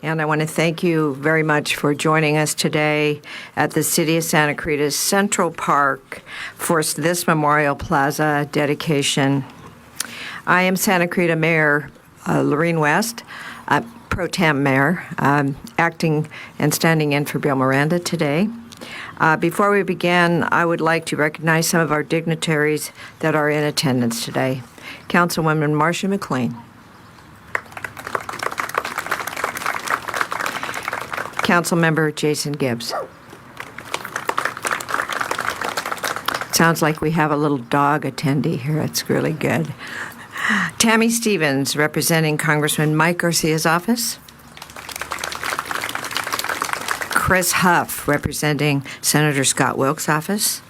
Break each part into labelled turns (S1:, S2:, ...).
S1: And I want to thank you very much for joining us today at the City of Santa Clarita's Central Park for this Memorial Plaza dedication. I am Santa Clarita Mayor Lorene West, Pro Tem Mayor, acting and standing in for Bill Miranda today. Before we begin, I would like to recognize some of our dignitaries that are in attendance today. Councilwoman Marcia McLean. Councilmember Jason Gibbs. Sounds like we have a little dog attendee here. It's really good. Tammy Stevens, representing Congressman Mike Garcia's office. Chris Huff, representing Senator Scott Wilk's office.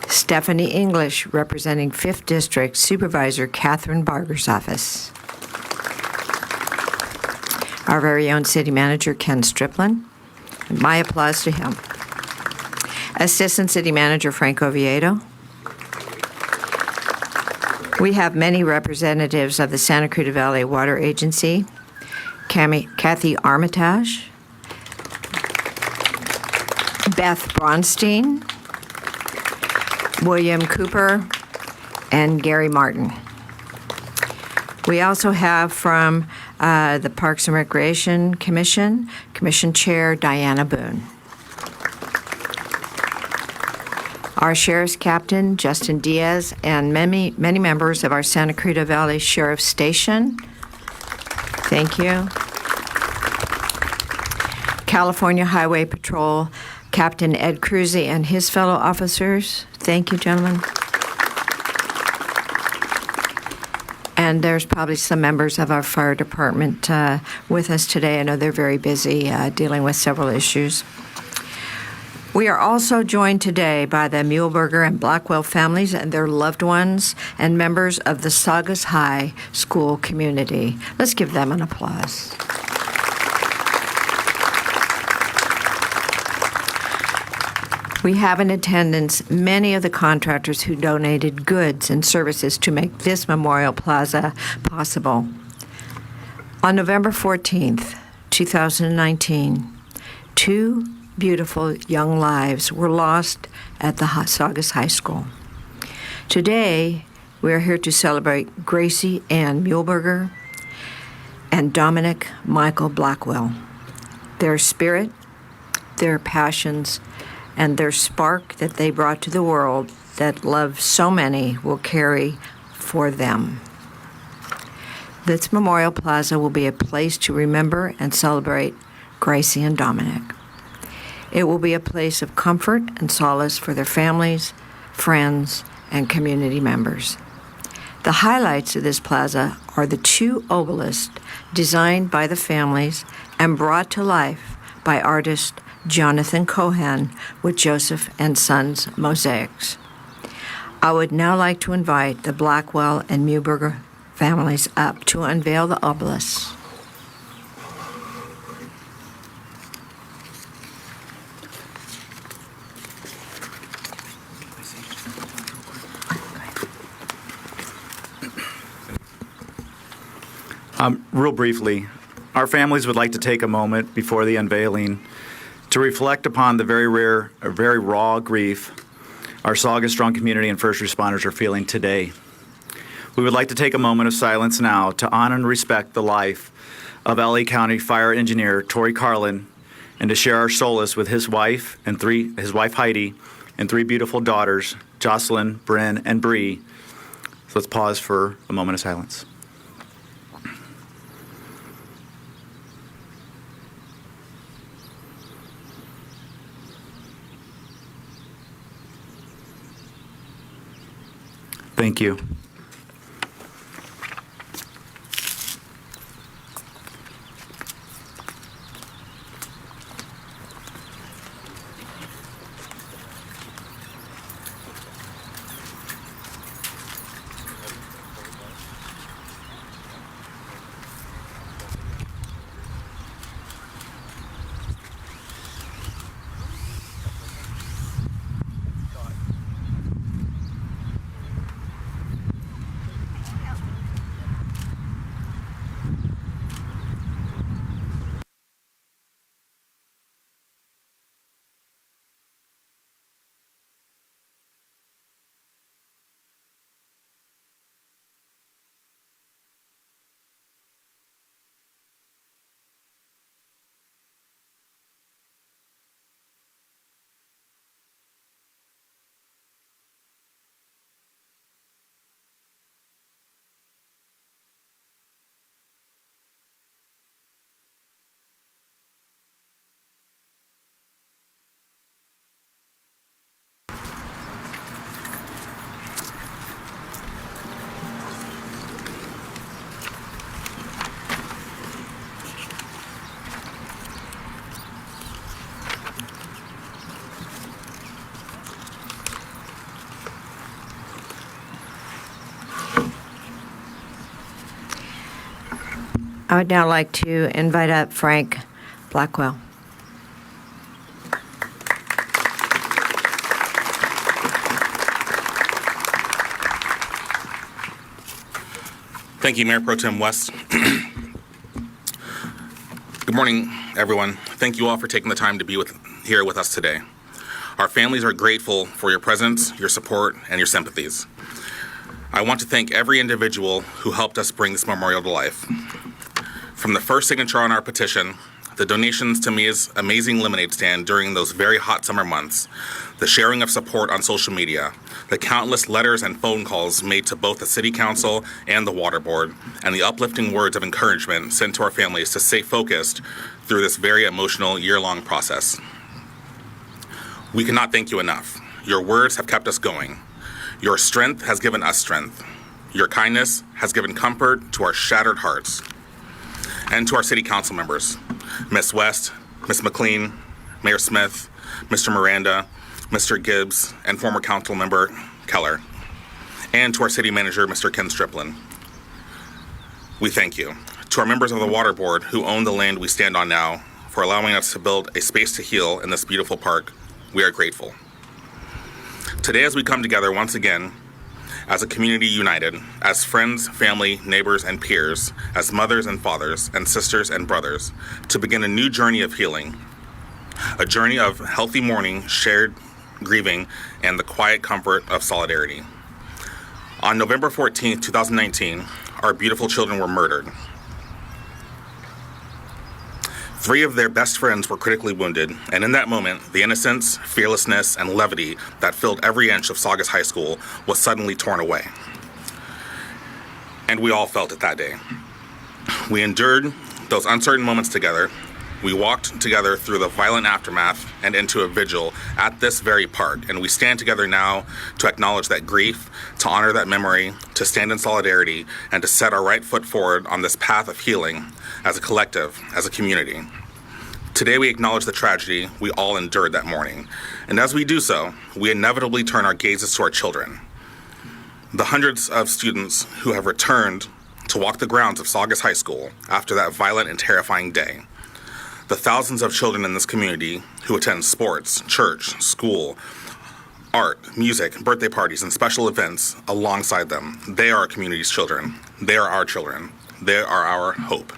S1: Stephanie English, representing 5th District Supervisor Catherine Barger's office. Our very own City Manager, Ken Striplin. And my applause to him. Assistant City Manager, Frank Oviedo. We have many representatives of the Santa Clarita Valley Water Agency. Kathy Armitage. Beth Bronstein. William Cooper. And Gary Martin. We also have from the Parks and Recreation Commission, Commission Chair Diana Boone. Our Sheriff's Captain, Justin Diaz, and many members of our Santa Clarita Valley Sheriff's Station. Thank you. California Highway Patrol, Captain Ed Cruzy and his fellow officers. Thank you, gentlemen. And there's probably some members of our fire department with us today. I know they're very busy dealing with several issues. We are also joined today by the Muehlberger and Blackwell families and their loved ones and members of the Saugus High School community. Let's give them an applause. We have in attendance many of the contractors who donated goods and services to make this Memorial Plaza possible. On November 14th, 2019, 2 beautiful young lives were lost at the Saugus High School. Today, we are here to celebrate Gracie Ann Muehlberger and Dominic Michael Blackwell. Their spirit, their passions, and their spark that they brought to the world that love so many will carry for them. This Memorial Plaza will be a place to remember and celebrate Gracie and Dominic. It will be a place of comfort and solace for their families, friends, and community members. The highlights of this plaza are the 2 obelisks designed by the families and brought to life by artist Jonathan Cohen with Joseph and Sons Mosaics. I would now like to invite the Blackwell and Muehlberger families up to unveil the obelisks.
S2: Real briefly, our families would like to take a moment before the unveiling to reflect upon the very rare, or very raw grief our Saugus Strong community and first responders are feeling today. We would like to take a moment of silence now to honor and respect the life of LA County Fire Engineer Torrey Carlin and to share our solace with his wife Heidi and 3 beautiful daughters, Jocelyn, Bryn, and Bree. So let's pause for a moment of silence. Thank you.
S1: I would now like to invite up Frank Blackwell.
S3: Thank you, Mayor Pro Tem West. Good morning, everyone. Thank you all for taking the time to be here with us today. Our families are grateful for your presence, your support, and your sympathies. I want to thank every individual who helped us bring this memorial to life. From the first signature on our petition, the donations to Mia's amazing lemonade stand during those very hot summer months, the sharing of support on social media, the countless letters and phone calls made to both the City Council and the Water Board, and the uplifting words of encouragement sent to our families to stay focused through this very emotional year-long process. We cannot thank you enough. Your words have kept us going. Your strength has given us strength. Your kindness has given comfort to our shattered hearts. And to our City Council members, Ms. West, Ms. McLean, Mayor Smith, Mr. Miranda, Mr. Gibbs, and former Council Member Keller, and to our City Manager, Mr. Ken Striplin. We thank you. To our members of the Water Board who own the land we stand on now for allowing us to build a space to heal in this beautiful park, we are grateful. Today, as we come together once again, as a community united, as friends, family, neighbors, and peers, as mothers and fathers, and sisters and brothers, to begin a new journey of healing, a journey of healthy mourning, shared grieving, and the quiet comfort of solidarity. On November 14th, 2019, our beautiful children were murdered. 3 of their best friends were critically wounded, and in that moment, the innocence, fearlessness, and levity that filled every inch of Saugus High School was suddenly torn away. And we all felt it that day. We endured those uncertain moments together. We walked together through the violent aftermath and into a vigil at this very park, and we stand together now to acknowledge that grief, to honor that memory, to stand in solidarity, and to set our right foot forward on this path of healing as a collective, as a community. Today we acknowledge the tragedy we all endured that morning, and as we do so, we inevitably turn our gazes to our children. The hundreds of students who have returned to walk the grounds of Saugus High School after that violent and terrifying day. The thousands of children in this community who attend sports, church, school, art, music, birthday parties, and special events alongside them. They are our community's children. They are our children. They are our hope.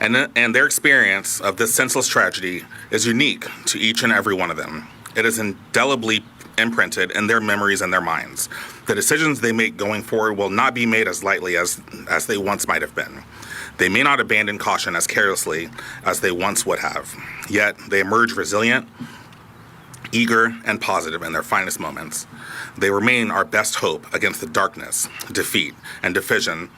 S3: And their experience of this senseless tragedy is unique to each and every one of them. It is indelibly imprinted in their memories and their minds. The decisions they make going forward will not be made as lightly as they once might have been. They may not abandon caution as carelessly as they once would have, yet they emerge resilient, eager, and positive in their finest moments. They remain our best hope against the darkness, defeat, and division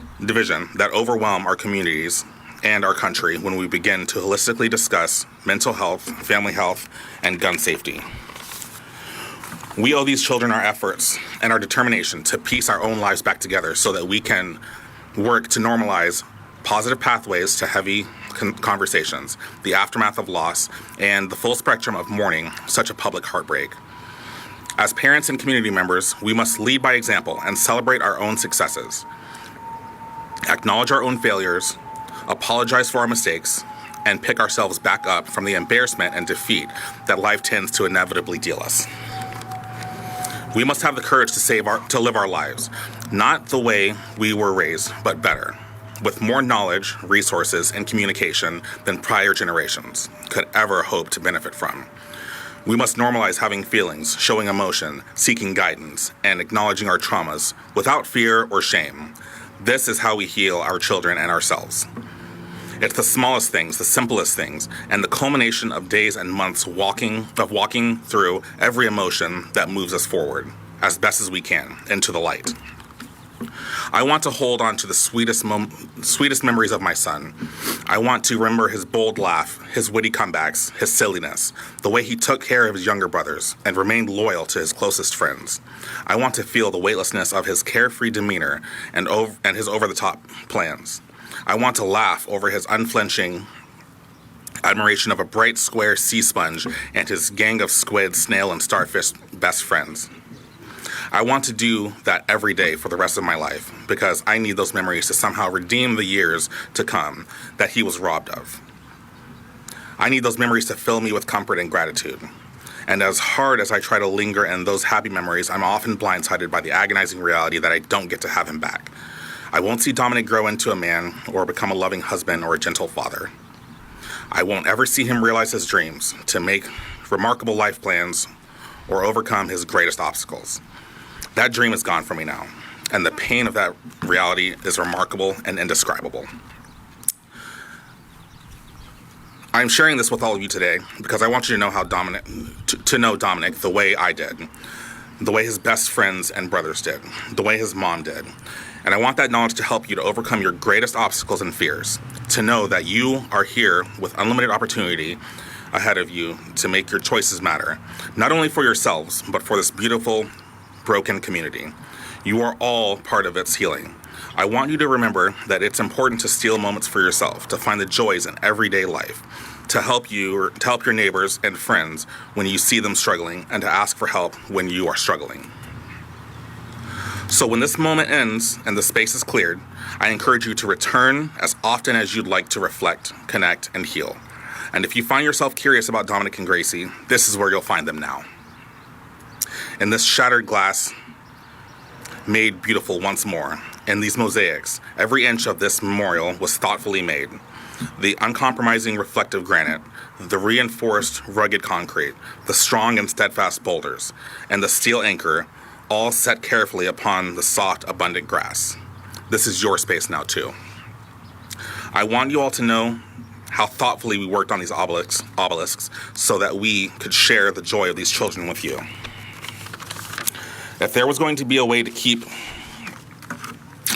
S3: that overwhelm our communities and our country when we begin to holistically discuss mental health, family health, and gun safety. We owe these children our efforts and our determination to piece our own lives back together so that we can work to normalize positive pathways to heavy conversations, the aftermath of loss, and the full spectrum of mourning such a public heartbreak. As parents and community members, we must lead by example and celebrate our own successes, acknowledge our own failures, apologize for our mistakes, and pick ourselves back up from the embarrassment and defeat that life tends to inevitably deal us. We must have the courage to live our lives, not the way we were raised, but better, with more knowledge, resources, and communication than prior generations could ever hope to benefit from. We must normalize having feelings, showing emotion, seeking guidance, and acknowledging our traumas without fear or shame. This is how we heal our children and ourselves. It's the smallest things, the simplest things, and the culmination of days and months walking through every emotion that moves us forward, as best as we can, into the light. I want to hold on to the sweetest memories of my son. I want to remember his bold laugh, his witty comebacks, his silliness, the way he took care of his younger brothers and remained loyal to his closest friends. I want to feel the weightlessness of his carefree demeanor and his over-the-top plans. I want to laugh over his unflinching admiration of a bright square sea sponge and his gang of squid, snail, and starfish best friends. I want to do that every day for the rest of my life because I need those memories to somehow redeem the years to come that he was robbed of. I need those memories to fill me with comfort and gratitude. And as hard as I try to linger in those happy memories, I'm often blindsided by the agonizing reality that I don't get to have him back. I won't see Dominic grow into a man or become a loving husband or a gentle father. I won't ever see him realize his dreams, to make remarkable life plans, or overcome his greatest obstacles. That dream is gone from me now, and the pain of that reality is remarkable and indescribable. I'm sharing this with all of you today because I want you to know how Dominic, to know Dominic the way I did, the way his best friends and brothers did, the way his mom did. And I want that knowledge to help you to overcome your greatest obstacles and fears, to know that you are here with unlimited opportunity ahead of you to make your choices matter, not only for yourselves, but for this beautiful, broken community. You are all part of its healing. I want you to remember that it's important to steal moments for yourself, to find the joys in everyday life, to help you or to help your neighbors and friends when you see them struggling, and to ask for help when you are struggling. So when this moment ends and the space is cleared, I encourage you to return as often as you'd like to reflect, connect, and heal. And if you find yourself curious about Dominic and Gracie, this is where you'll find them now. In this shattered glass, made beautiful once more, in these mosaics, every inch of this memorial was thoughtfully made. The uncompromising reflective granite, the reinforced rugged concrete, the strong and steadfast boulders, and the steel anchor, all set carefully upon the soft, abundant grass. This is your space now, too. I want you all to know how thoughtfully we worked on these obelisks so that we could share the joy of these children with you. If there was going to be a way to keep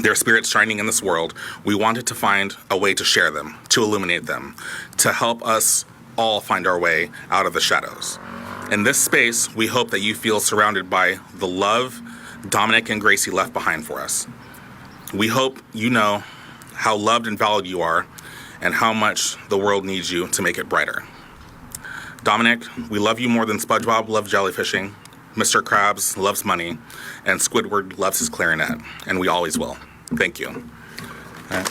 S3: their spirits shining in this world, we wanted to find a way to share them, to illuminate them, to help us all find our way out of the shadows. In this space, we hope that you feel surrounded by the love Dominic and Gracie left behind for us. We hope you know how loved and valued you are and how much the world needs you to make it brighter. Dominic, we love you more than SpongeBob loves jellyfishing, Mr. Krabs loves money, and Squidward loves his clarinet, and we always will. Thank you.
S1: Thank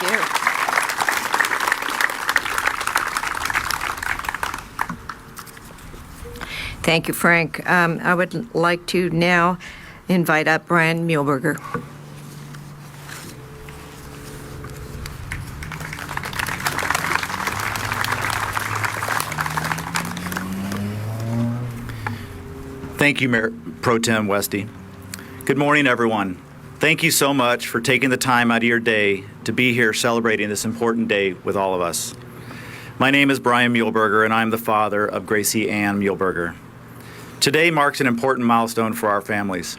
S1: you. Thank you, Frank. I would like to now invite up Brian Muehlberger.
S2: Thank you, Mayor Pro Tem Westy. Good morning, everyone. Thank you so much for taking the time out of your day to be here celebrating this important day with all of us. My name is Brian Muehlberger, and I'm the father of Gracie Ann Muehlberger. Today marks an important milestone for our families.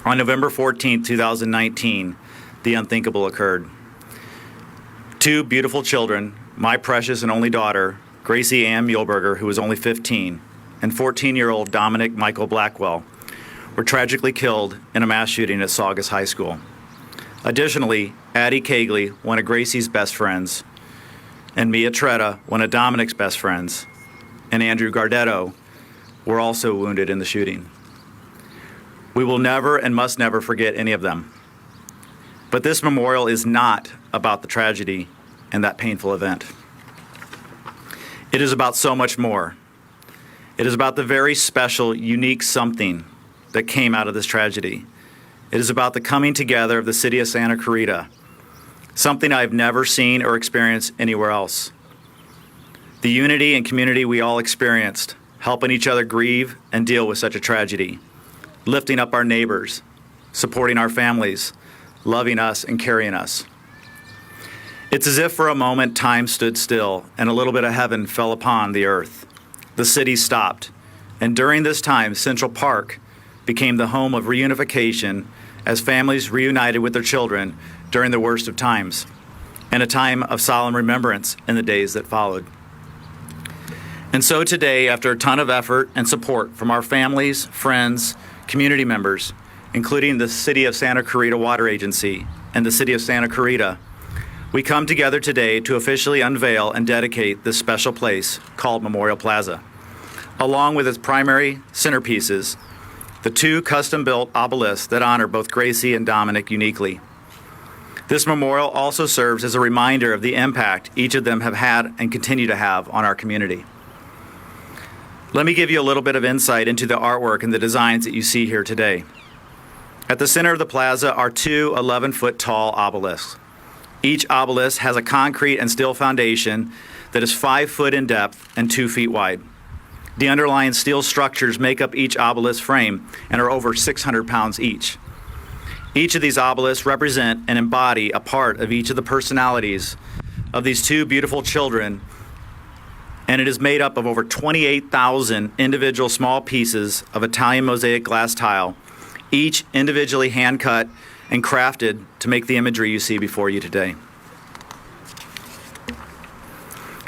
S2: On November 14, 2019, the unthinkable occurred. Two beautiful children, my precious and only daughter, Gracie Ann Muehlberger, who was only 15, and 14-year-old Dominic Michael Blackwell, were tragically killed in a mass shooting at Saugus High School. Additionally, Addie Cagley, one of Gracie's best friends, and Mia Tretta, one of Dominic's best friends, and Andrew Gardetto were also wounded in the shooting. We will never and must never forget any of them. But this memorial is not about the tragedy and that painful event. It is about so much more. It is about the very special, unique something that came out of this tragedy. It is about the coming together of the city of Santa Clarita, something I've never seen or experienced anywhere else. The unity and community we all experienced, helping each other grieve and deal with such a tragedy, lifting up our neighbors, supporting our families, loving us and carrying us. It's as if for a moment time stood still and a little bit of heaven fell upon the earth. The city stopped, and during this time, Central Park became the home of reunification as families reunited with their children during the worst of times, and a time of solemn remembrance in the days that followed. And so today, after a ton of effort and support from our families, friends, community members, including the City of Santa Clarita Water Agency and the City of Santa Clarita, we come together today to officially unveil and dedicate this special place called Memorial Plaza. along with its primary centerpieces, the two custom-built obelisks that honor both Gracie and Dominic uniquely. This memorial also serves as a reminder of the impact each of them have had and continue to have on our community. Let me give you a little bit of insight into the artwork and the designs that you see here today. At the center of the plaza are two 11-foot tall obelisks. Each obelisk has a concrete and steel foundation that is 5 foot in depth and 2 feet wide. The underlying steel structures make up each obelisk frame and are over 600 pounds each. Each of these obelisks represent and embody a part of each of the personalities of these two beautiful children, and it is made up of over 28,000 individual small pieces of Italian mosaic glass tile, each individually hand-cut and crafted to make the imagery you see before you today.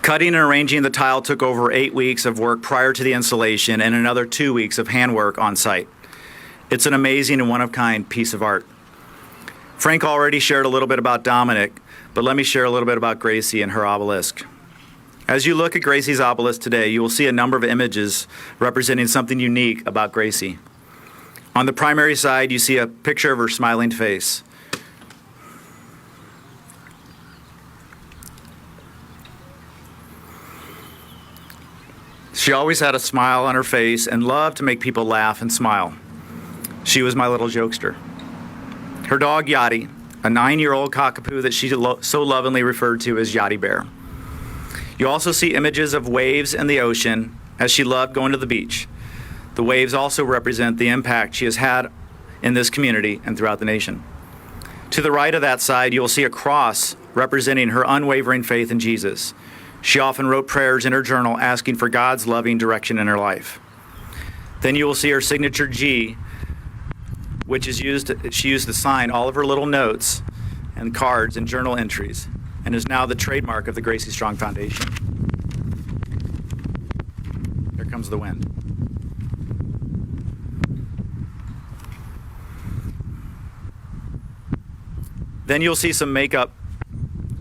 S2: Cutting and arranging the tile took over 8 weeks of work prior to the installation and another 2 weeks of handwork on site. It's an amazing and one-of-kind piece of art. Frank already shared a little bit about Dominic, but let me share a little bit about Gracie and her obelisk. As you look at Gracie's obelisk today, you will see a number of images representing something unique about Gracie. On the primary side, you see a picture of her smiling face. She always had a smile on her face and loved to make people laugh and smile. She was my little jokester. Her dog, Yachty, a 9-year-old cockapoo that she so lovingly referred to as Yachty Bear. You also see images of waves and the ocean as she loved going to the beach. The waves also represent the impact she has had in this community and throughout the nation. To the right of that side, you will see a cross representing her unwavering faith in Jesus. She often wrote prayers in her journal asking for God's loving direction in her life. Then you will see her signature G, which she used to sign all of her little notes and cards and journal entries, and is now the trademark of the Gracie Strong Foundation. Here comes the wind. Then you'll see some makeup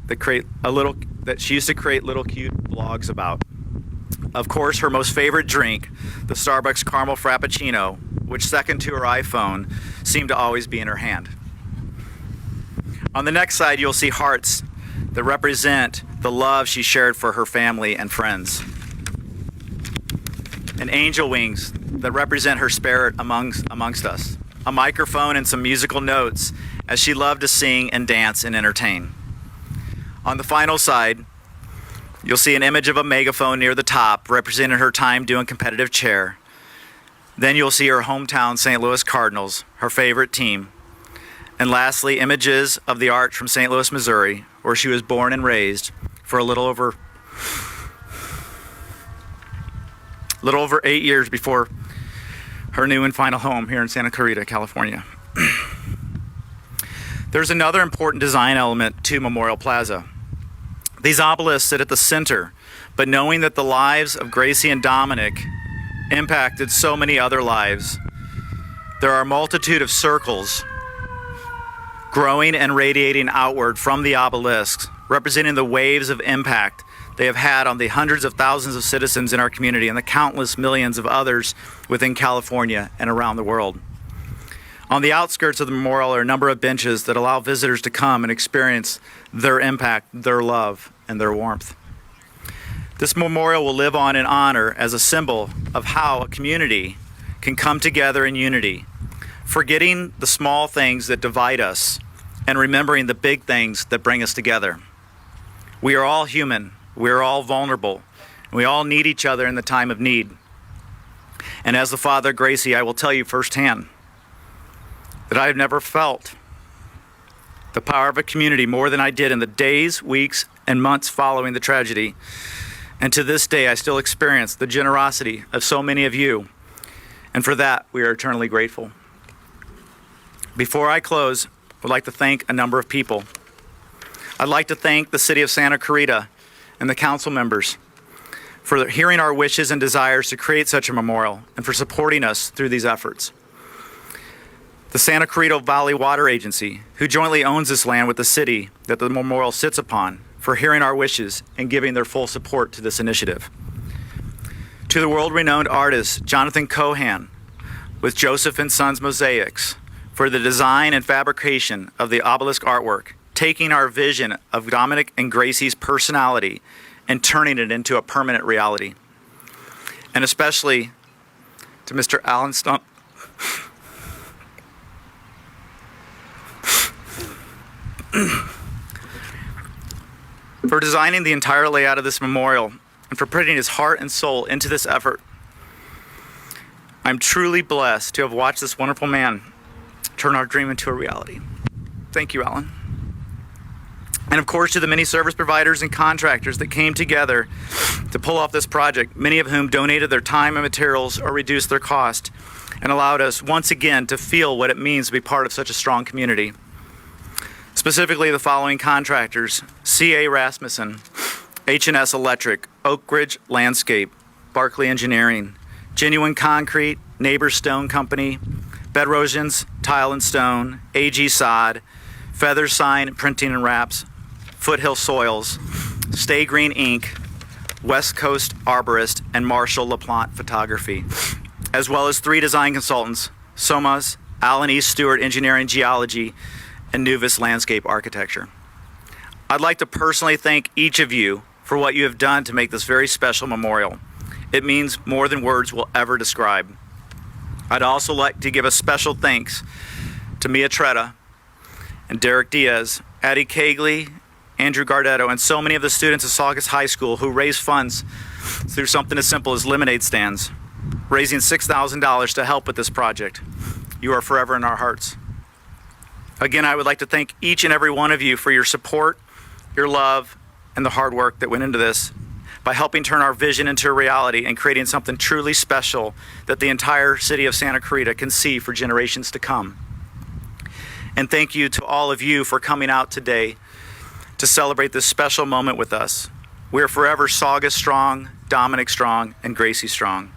S2: that she used to create little cute blogs about. Of course, her most favorite drink, the Starbucks Caramel Frappuccino, which second to her iPhone, seemed to always be in her hand. On the next side, you'll see hearts that represent the love she shared for her family and friends. And angel wings that represent her spirit amongst us. A microphone and some musical notes as she loved to sing and dance and entertain. On the final side, you'll see an image of a megaphone near the top representing her time doing competitive chair. Then you'll see her hometown St. Louis Cardinals, her favorite team. And lastly, images of the arch from St. Louis, Missouri, where she was born and raised for a little over 8 years before her new and final home here in Santa Clarita, California. There's another important design element to Memorial Plaza. These obelisks sit at the center, but knowing that the lives of Gracie and Dominic impacted so many other lives, there are a multitude of circles growing and radiating outward from the obelisks, representing the waves of impact they have had on the hundreds of thousands of citizens in our community and the countless millions of others within California and around the world. On the outskirts of the memorial are a number of benches that allow visitors to come and experience their impact, their love, and their warmth. This memorial will live on in honor as a symbol of how a community can come together in unity, forgetting the small things that divide us and remembering the big things that bring us together. We are all human, we are all vulnerable, and we all need each other in the time of need. And as the father of Gracie, I will tell you firsthand that I have never felt the power of a community more than I did in the days, weeks, and months following the tragedy. And to this day, I still experience the generosity of so many of you. And for that, we are eternally grateful. Before I close, I would like to thank a number of people. I'd like to thank the City of Santa Clarita and the council members for hearing our wishes and desires to create such a memorial and for supporting us through these efforts. The Santa Clarita Valley Water Agency, who jointly owns this land with the city that the memorial sits upon, for hearing our wishes and giving their full support to this initiative. To the world-renowned artist Jonathan Cohan with Joseph & Sons Mosaics for the design and fabrication of the obelisk artwork, taking our vision of Dominic and Gracie's personality and turning it into a permanent reality. And especially to Mr. Alan Stump. For designing the entire layout of this memorial and for putting his heart and soul into this effort. I'm truly blessed to have watched this wonderful man turn our dream into a reality. Thank you, Alan. And of course, to the many service providers and contractors that came together to pull off this project, many of whom donated their time and materials or reduced their cost, and allowed us once again to feel what it means to be part of such a strong community. Specifically, the following contractors: C.A. Rasmussen, H&S Electric, Oak Ridge Landscape, Barclay Engineering, Genuine Concrete, Neighbor Stone Company, Bedrosians, Tile and Stone, A.G. Sod, Feather Sign, Printing and Wraps, Foothill Soils, Stay Green Inc., West Coast Arborist, and Marshall LaPlante Photography, as well as 3 design consultants: Somas, Alan E. Stewart Engineering Geology, and Nuvis Landscape Architecture. I'd like to personally thank each of you for what you have done to make this very special memorial. It means more than words will ever describe. I'd also like to give a special thanks to Mia Tretta and Derek Diaz, Addie Cagley, Andrew Gardetto, and so many of the students at Saugus High School who raised funds through something as simple as lemonade stands, raising $6,000 to help with this project. You are forever in our hearts. Again, I would like to thank each and every one of you for your support, your love, and the hard work that went into this by helping turn our vision into a reality and creating something truly special that the entire city of Santa Clarita can see for generations to come. And thank you to all of you for coming out today to celebrate this special moment with us. We are forever Saugus strong, Dominic strong, and Gracie strong.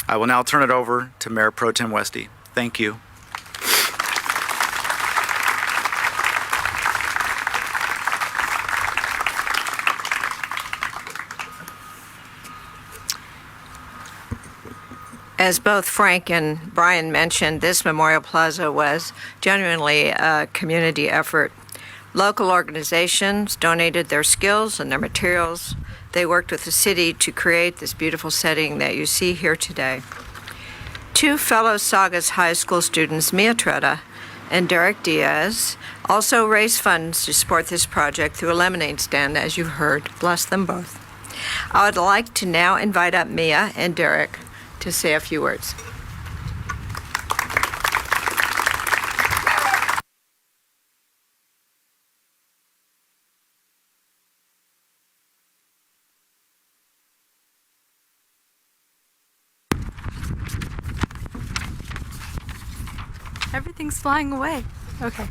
S2: I will now turn it over to Mayor Pro Tem Westy. Thank you.
S1: As both Frank and Brian mentioned, this Memorial Plaza was genuinely a community effort. Local organizations donated their skills and their materials. They worked with the city to create this beautiful setting that you see here today. 2 fellow Saugus High School students, Mia Tretta and Derek Diaz, also raised funds to support this project through a lemonade stand, as you heard. Bless them both. I would like to now invite up Mia and Derek to say a few words.
S4: Everything's flying away. Okay.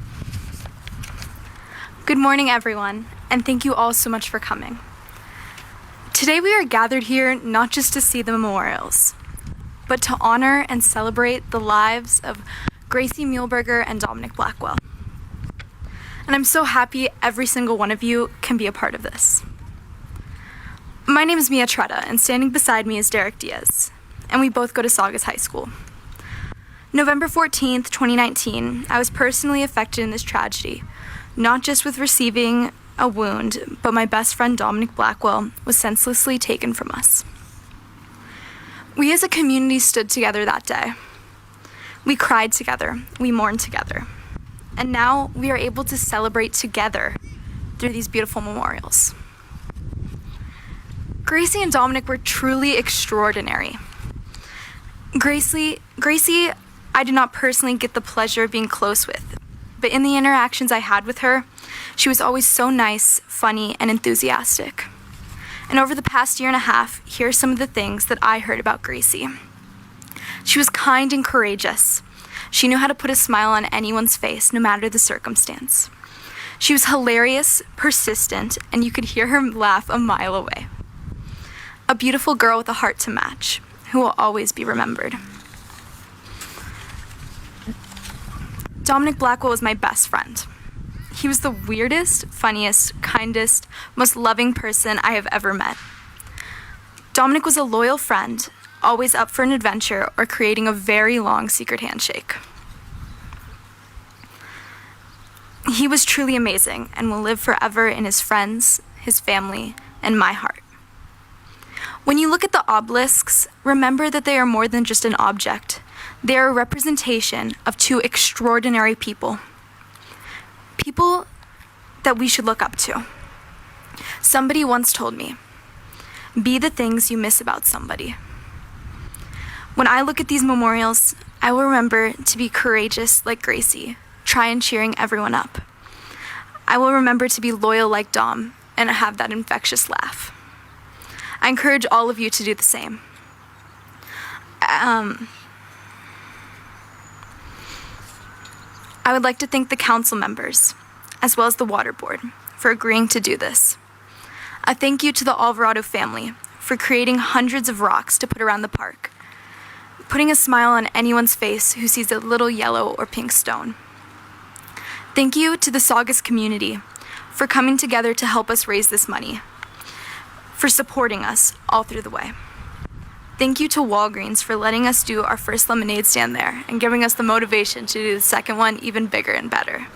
S4: Good morning, everyone, and thank you all so much for coming. Today we are gathered here not just to see the memorials, but to honor and celebrate the lives of Gracie Muehlberger and Dominic Blackwell. And I'm so happy every single one of you can be a part of this. My name is Mia Tretta, and standing beside me is Derek Diaz, and we both go to Saugus High School. November 14th, 2019, I was personally affected in this tragedy, not just with receiving a wound, but my best friend Dominic Blackwell was senselessly taken from us. We as a community stood together that day. We cried together, we mourned together, and now we are able to celebrate together through these beautiful memorials. Gracie and Dominic were truly extraordinary. Gracie, I did not personally get the pleasure of being close with, but in the interactions I had with her, she was always so nice, funny, and enthusiastic. And over the past year and a half, here are some of the things that I heard about Gracie. She was kind and courageous. She knew how to put a smile on anyone's face, no matter the circumstance. She was hilarious, persistent, and you could hear her laugh a mile away. A beautiful girl with a heart to match, who will always be remembered. Dominic Blackwell was my best friend. He was the weirdest, funniest, kindest, most loving person I have ever met. Dominic was a loyal friend, always up for an adventure or creating a very long secret handshake. He was truly amazing and will live forever in his friends, his family, and my heart. When you look at the obelisks, remember that they are more than just an object. They are a representation of two extraordinary people. People that we should look up to. Somebody once told me, be the things you miss about somebody. When I look at these memorials, I will remember to be courageous like Gracie, try and cheering everyone up. I will remember to be loyal like Dom and have that infectious laugh. I encourage all of you to do the same. I would like to thank the council members, as well as the water board, for agreeing to do this. A thank you to the Alvarado family for creating hundreds of rocks to put around the park, putting a smile on anyone's face who sees a little yellow or pink stone. Thank you to the Saugus community for coming together to help us raise this money, for supporting us all through the way. Thank you to Walgreens for letting us do our first lemonade stand there and giving us the motivation to do the second one even bigger and better.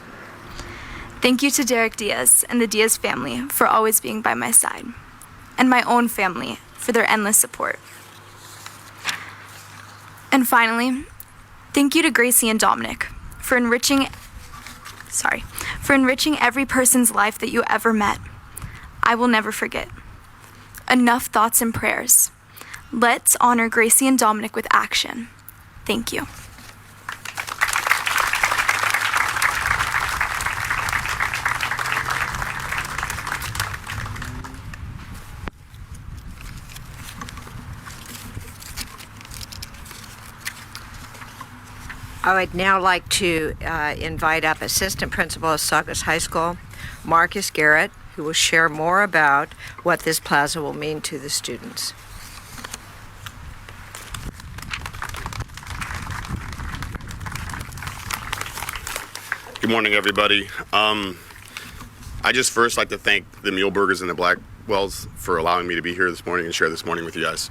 S4: Thank you to Derek Diaz and the Diaz family for always being by my side, and my own family for their endless support. And finally, thank you to Gracie and Dominic for enriching every person's life that you ever met. I will never forget. Enough thoughts and prayers. Let's honor Gracie and Dominic with action. Thank you.
S1: I would now like to invite up Assistant Principal of Saugus High School, Marcus Garrett, who will share more about what this plaza will mean to the students.
S5: Good morning, everybody. I just first like to thank the Muleburgers and the Blackwells for allowing me to be here this morning and share this morning with you guys.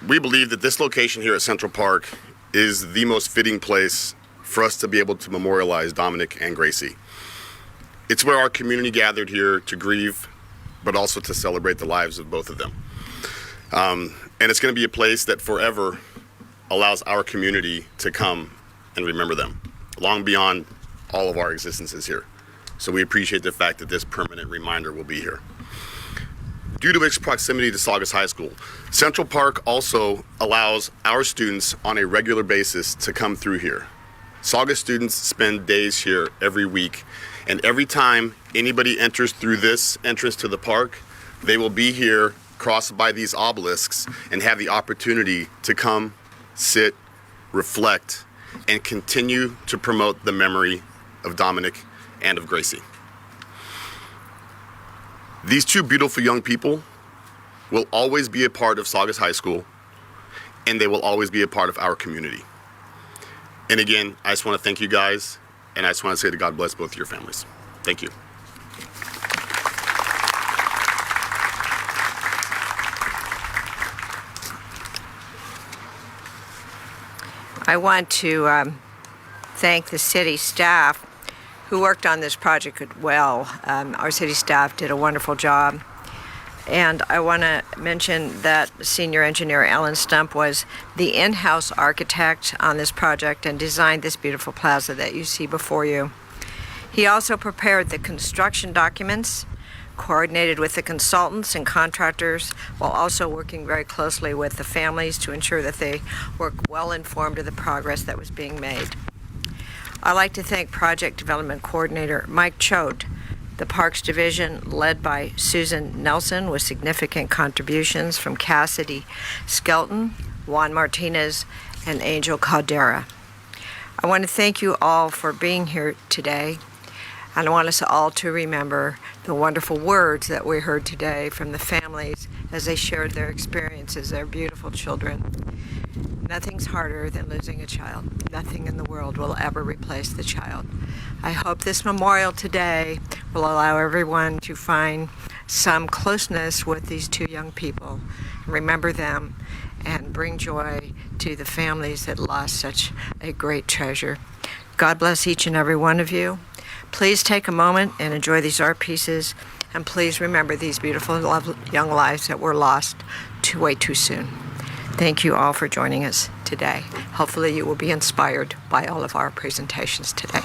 S5: We believe that this location here at Central Park is the most fitting place for us to be able to memorialize Dominic and Gracie. It's where our community gathered here to grieve, but also to celebrate the lives of both of them. And it's going to be a place that forever allows our community to come and remember them, long beyond all of our existences here. So we appreciate the fact that this permanent reminder will be here. Due to its proximity to Saugus High School, Central Park also allows our students on a regular basis to come through here. Saugus students spend days here every week, and every time anybody enters through this entrance to the park, they will be here, cross by these obelisks, and have the opportunity to come, sit, reflect, and continue to promote the memory of Dominic and of Gracie. These two beautiful young people will always be a part of Saugus High School, and they will always be a part of our community. And again, I just want to thank you guys, and I just want to say that God bless both of your families. Thank you.
S1: I want to thank the city staff who worked on this project well. Our city staff did a wonderful job. And I want to mention that senior engineer Alan Stump was the in-house architect on this project and designed this beautiful plaza that you see before you. He also prepared the construction documents, coordinated with the consultants and contractors, while also working very closely with the families to ensure that they were well informed of the progress that was being made. I'd like to thank Project Development Coordinator Mike Choate, the Parks Division led by Susan Nelson with significant contributions from Cassidy Skelton, Juan Martinez, and Angel Caldera. I want to thank you all for being here today, and I want us all to remember the wonderful words that we heard today from the families as they shared their experiences, their beautiful children. Nothing's harder than losing a child. Nothing in the world will ever replace the child. I hope this memorial today will allow everyone to find some closeness with these two young people. Remember them and bring joy to the families that lost such a great treasure. God bless each and every one of you. Please take a moment and enjoy these art pieces, and please remember these beautiful young lives that were lost way too soon. Thank you all for joining us today. Hopefully you will be inspired by all of our presentations today.